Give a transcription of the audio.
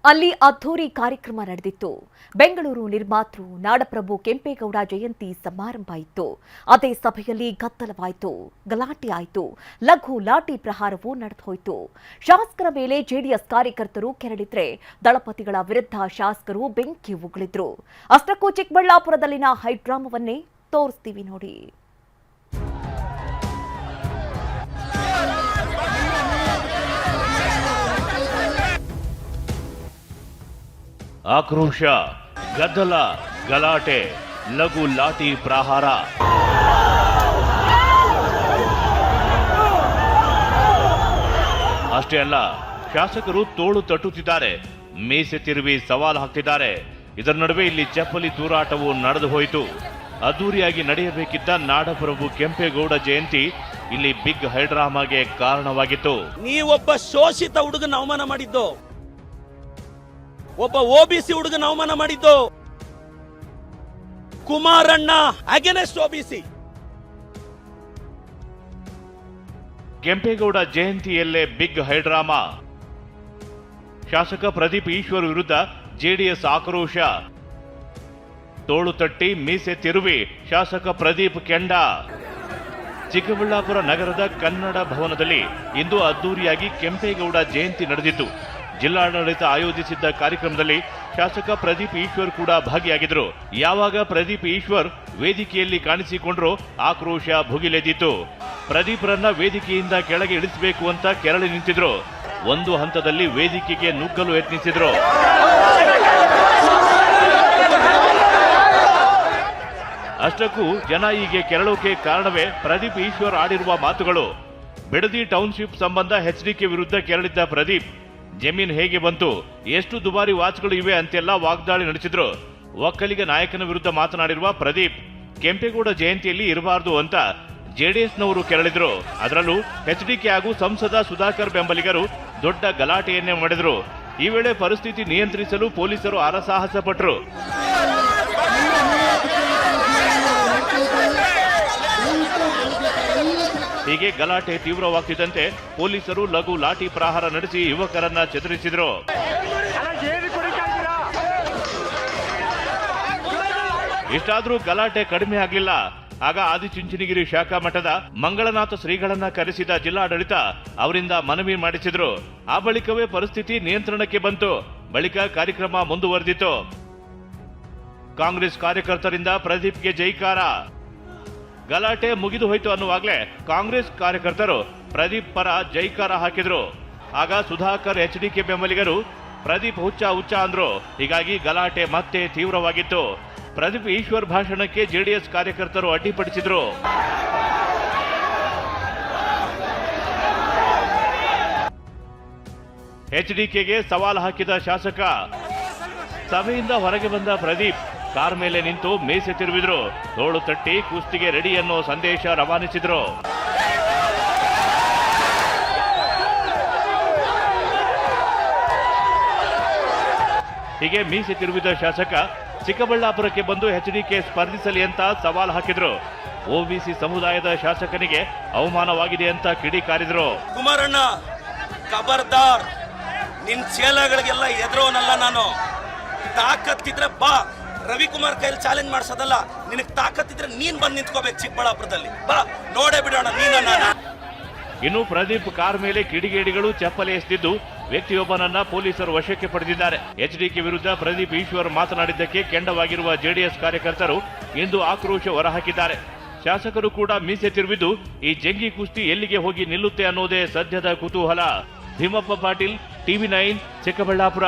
ಅಲ್ಲಿ ಅದ್ಧೂರಿ ಕಾರ್ಯಕ್ರಮ ನಡೆದಿತ್ತು. ಬೆಂಗಳೂರು ನಿರ್ಮಾತೃ ನಾಡಪ್ರಭು ಕೆಂಪೇಗೌಡ ಜಯಂತಿ ಸಮಾರಂಭ ಇತ್ತು. ಅದೇ ಸಭೆಯಲ್ಲಿ ಗದ್ದಲವಾಯಿತು, ಗಲಾಟೆ ಆಯಿತು, ಲಘು ಲಾಠಿ ಪ್ರಹಾರವೂ ನಡೆದೋಯ್ತು. ಶಾಸಕರ ಮೇಲೆ ಜೆಡಿಎಸ್ ಕಾರ್ಯಕರ್ತರು ಕೆರಳಿದ್ರೆ ದಳಪತಿಗಳ ವಿರುದ್ಧ ಶಾಸಕರು ಬೆಂಕಿ ಉಗುಳಿದ್ರು. ಅಷ್ಟಕ್ಕೂ ಚಿಕ್ಕಬಳ್ಳಾಪುರದಲ್ಲಿನ ಹೈಡ್ರಾಮವನ್ನೇ ತೋರಿಸ್ತೀವಿ ನೋಡಿ. ಆಕ್ರೋಶ, ಗದ್ದಲ, ಗಲಾಟೆ, ಲಘು ಲಾಠಿ ಪ್ರಹಾರ. ಅಷ್ಟೇ ಅಲ್ಲ, ಶಾಸಕರು ತೋಳು ತಟ್ಟುತ್ತಿದ್ದಾರೆ, ಮೀಸೆ ತಿರುವಿ ಸವಾಲು ಹಾಕ್ತಿದ್ದಾರೆ. ಇದರ ನಡುವೆ ಇಲ್ಲಿ ಚಪ್ಪಲಿ ತೂರಾಟವು ನಡೆದು ಹೋಯಿತು. ಅದ್ದೂರಿಯಾಗಿ ನಡೆಯಬೇಕಿದ್ದ ನಾಡಪ್ರಭು ಕೆಂಪೇಗೌಡ ಜಯಂತಿ ಇಲ್ಲಿ ಬಿಗ್ ಹೈಡ್ರಾಮಾಗೆ ಕಾರಣವಾಗಿತ್ತು. ನೀವೊಬ್ಬ ಶೋಷಿತ ಹುಡುಗನ ಅವಮಾನ ಮಾಡಿದ್ದು, ಒಬ್ಬ ಓಬಿಸಿ ಹುಡುಗನ ಅವಮಾನ ಮಾಡಿದ್ದು, ಕುಮಾರಣ್ಣ ಅಗೇನೆಸ್ಟ್ ಓಬಿಸಿ. ಕೆಂಪೇಗೌಡ ಜಯಂತಿಯಲ್ಲೇ ಬಿಗ್ ಹೈಡ್ರಾಮಾ. ಶಾಸಕ ಪ್ರದೀಪ್ ಈಶ್ವರ್ ವಿರುದ್ಧ ಜೆಡಿಎಸ್ ಆಕ್ರೋಶ. ತೋಳು ತಟ್ಟಿ ಮೀಸೆ ತಿರುವಿ ಶಾಸಕ ಪ್ರದೀಪ್ ಕೆಂಡ. ಚಿಕ್ಕಬಳ್ಳಾಪುರ ನಗರದ ಕನ್ನಡ ಭವನದಲ್ಲಿ ಇಂದು ಅದ್ದೂರಿಯಾಗಿ ಕೆಂಪೇಗೌಡ ಜಯಂತಿ ನಡೆದಿತ್ತು. ಜಿಲ್ಲಾಡಳಿತ ಆಯೋಜಿಸಿದ್ದ ಕಾರ್ಯಕ್ರಮದಲ್ಲಿ ಶಾಸಕ ಪ್ರದೀಪ್ ಈಶ್ವರ್ ಕೂಡ ಭಾಗಿಯಾಗಿದ್ದರು. ಯಾವಾಗ ಪ್ರದೀಪ್ ಈಶ್ವರ್ ವೇದಿಕೆಯಲ್ಲಿ ಕಾಣಿಸಿಕೊಂಡ್ರು ಆಕ್ರೋಶ ಭುಗಿಲೆದ್ದಿತ್ತು. ಪ್ರದೀಪ್ರನ್ನ ವೇದಿಕೆಯಿಂದ ಕೆಳಗೆ ಇಳಿಸಬೇಕು ಅಂತ ಕೆರಳಿ ನಿಂತಿದ್ರು. ಒಂದು ಹಂತದಲ್ಲಿ ವೇದಿಕೆಗೆ ನುಗ್ಗಲು ಯತ್ನಿಸಿದ್ರು. ಅಷ್ಟಕ್ಕೂ ಜನ ಹೀಗೆ ಕೆರಳೋಕೆ ಕಾರಣವೇ ಪ್ರದೀಪ್ ಈಶ್ವರ್ ಆಡಿರುವ ಮಾತುಗಳು. ಬಿಡದಿ ಟೌನ್ಶಿಪ್ ಸಂಬಂಧ ಎಚ್ಡಿಕೆ ವಿರುದ್ಧ ಕೆರಳಿದ್ದ ಪ್ರದೀಪ್, ಜಮೀನ್ ಹೇಗೆ ಬಂತು, ಎಷ್ಟು ದುಬಾರಿ ವಾಚ್ಗಳು ಇವೆ ಅಂತೆಲ್ಲ ವಾಗ್ದಾಳಿ ನಡೆಸಿದ್ರು. ಒಕ್ಕಲಿಗ ನಾಯಕನ ವಿರುದ್ಧ ಮಾತನಾಡಿರುವ ಪ್ರದೀಪ್, ಕೆಂಪೇಗೌಡ ಜಯಂತಿಯಲ್ಲಿ ಇರಬಾರದು ಅಂತ ಜೆಡಿಎಸ್ನವರು ಕೆರಳಿದ್ರು. ಅದರಲ್ಲೂ ಎಚ್ಡಿಕೆ ಹಾಗೂ ಸಂಸದ ಸುಧಾಕರ್ ಬೆಂಬಲಿಗರು ದೊಡ್ಡ ಗಲಾಟೆಯನ್ನೇ ಮಾಡಿದ್ರು. ಈ ವೇಳೆ ಪರಿಸ್ಥಿತಿ ನಿಯಂತ್ರಿಸಲು ಪೊಲೀಸರು ಹರಸಾಹಸ ಪಟ್ಟರು. ಹೀಗೆ ಗಲಾಟೆ ತೀವ್ರವಾಗ್ತಿದ್ದಂತೆ ಪೊಲೀಸರು ಲಘು ಲಾಠಿ ಪ್ರಹಾರ ನಡೆಸಿ ಯುವಕರನ್ನ ಚದುರಿಸಿದ್ರು. ಇಷ್ಟಾದ್ರೂ ಗಲಾಟೆ ಕಡಿಮೆ ಆಗಲಿಲ್ಲ. ಆಗ ಆದಿಚುಂಚನಗಿರಿ ಶಾಖಾ ಮಠದ ಮಂಗಳನಾಥ ಶ್ರೀಗಳನ್ನ ಕರೆಸಿದ ಜಿಲ್ಲಾಡಳಿತ ಅವರಿಂದ ಮನವಿ ಮಾಡಿಸಿದ್ರು. ಆ ಬಳಿಕವೇ ಪರಿಸ್ಥಿತಿ ನಿಯಂತ್ರಣಕ್ಕೆ ಬಂತು. ಬಳಿಕ ಕಾರ್ಯಕ್ರಮ ಮುಂದುವರೆದಿತ್ತು. ಕಾಂಗ್ರೆಸ್ ಕಾರ್ಯಕರ್ತರಿಂದ ಪ್ರದೀಪ್ಗೆ ಜೈಕಾರ. ಗಲಾಟೆ ಮುಗಿದು ಹೋಯ್ತು ಅನ್ನುವಾಗಲೇ ಕಾಂಗ್ರೆಸ್ ಕಾರ್ಯಕರ್ತರು ಪ್ರದೀಪ್ ಪರ ಜೈಕಾರ ಹಾಕಿದ್ರು. ಆಗ ಸುಧಾಕರ್ ಎಚ್ಡಿಕೆ ಬೆಂಬಲಿಗರು ಪ್ರದೀಪ್ ಹುಚ್ಚ ಹುಚ್ಚ ಅಂದ್ರು. ಹೀಗಾಗಿ ಗಲಾಟೆ ಮತ್ತೆ ತೀವ್ರವಾಗಿತ್ತು. ಪ್ರದೀಪ್ ಈಶ್ವರ್ ಭಾಷಣಕ್ಕೆ ಜೆಡಿಎಸ್ ಕಾರ್ಯಕರ್ತರು ಅಡ್ಡಿಪಡಿಸಿದ್ರು. ಎಚ್ಡಿಕೆಗೆ ಸವಾಲು ಹಾಕಿದ ಶಾಸಕ. ಸಭೆಯಿಂದ ಹೊರಗೆ ಬಂದ ಪ್ರದೀಪ್ ಕಾರ್ ಮೇಲೆ ನಿಂತು ಮೀಸೆ ತಿರುವಿದ್ರು. ತೋಳು ತಟ್ಟಿ ಕುಸ್ತಿಗೆ ರೆಡಿ ಅನ್ನೋ ಸಂದೇಶ ರವಾನಿಸಿದ್ರು. ಹೀಗೆ ಮೀಸೆ ತಿರುವಿದ ಶಾಸಕ ಚಿಕ್ಕಬಳ್ಳಾಪುರಕ್ಕೆ ಬಂದು ಎಚ್ಡಿಕೆ ಸ್ಪರ್ಧಿಸಲಿ ಅಂತ ಸವಾಲು ಹಾಕಿದ್ರು. ಓಬಿಸಿ ಸಮುದಾಯದ ಶಾಸಕನಿಗೆ ಅವಮಾನವಾಗಿದೆ ಅಂತ ಕಿಡಿಕಾರಿದ್ರು. ಕುಮಾರಣ್ಣ ಖಬರ್ದಾರ್, ನಿನ್ ಚೇಲಗಳಿಗೆಲ್ಲ ಎದುರೋನಲ್ಲ ನಾನು. ತಾಕತ್ತಿದ್ರೆ ಬಾ, ರವಿಕುಮಾರ್ ಕೈಲಿ ಚಾಲೆಂಜ್ ಮಾಡಿಸೋದಲ್ಲ. ನಿನಗೆ ತಾಕತ್ತಿದ್ರೆ ನೀನ್ ಬಂದು ನಿಂತ್ಕೋಬೇಕು ಚಿಕ್ಕಬಳ್ಳಾಪುರದಲ್ಲಿ. ಬಾ, ನೋಡೇ ಬಿಡೋಣ ನೀನ. ಇನ್ನು ಪ್ರದೀಪ್ ಕಾರ್ ಮೇಲೆ ಕಿಡಿಗೇಡಿಗಳು ಚಪ್ಪಲಿ ಎಸೆದಿದ್ದು ವ್ಯಕ್ತಿಯೊಬ್ಬನನ್ನ ಪೊಲೀಸರು ವಶಕ್ಕೆ ಪಡೆದಿದ್ದಾರೆ. ಎಚ್ಡಿಕೆ ವಿರುದ್ಧ ಪ್ರದೀಪ್ ಈಶ್ವರ್ ಮಾತನಾಡಿದ್ದಕ್ಕೆ ಕೆಂಡವಾಗಿರುವ ಜೆಡಿಎಸ್ ಕಾರ್ಯಕರ್ತರು ಇಂದು ಆಕ್ರೋಶ ಹೊರಹಾಕಿದ್ದಾರೆ. ಶಾಸಕರು ಕೂಡ ಮೀಸೆ ತಿರುವಿದ್ದು ಈ ಜಂಗಿ ಕುಸ್ತಿ ಎಲ್ಲಿಗೆ ಹೋಗಿ ನಿಲ್ಲುತ್ತೆ ಅನ್ನೋದೇ ಸದ್ಯದ ಕುತೂಹಲ. ಭೀಮಪ್ಪ ಪಾಟೀಲ್, ಟಿವಿ9, ಚಿಕ್ಕಬಳ್ಳಾಪುರ.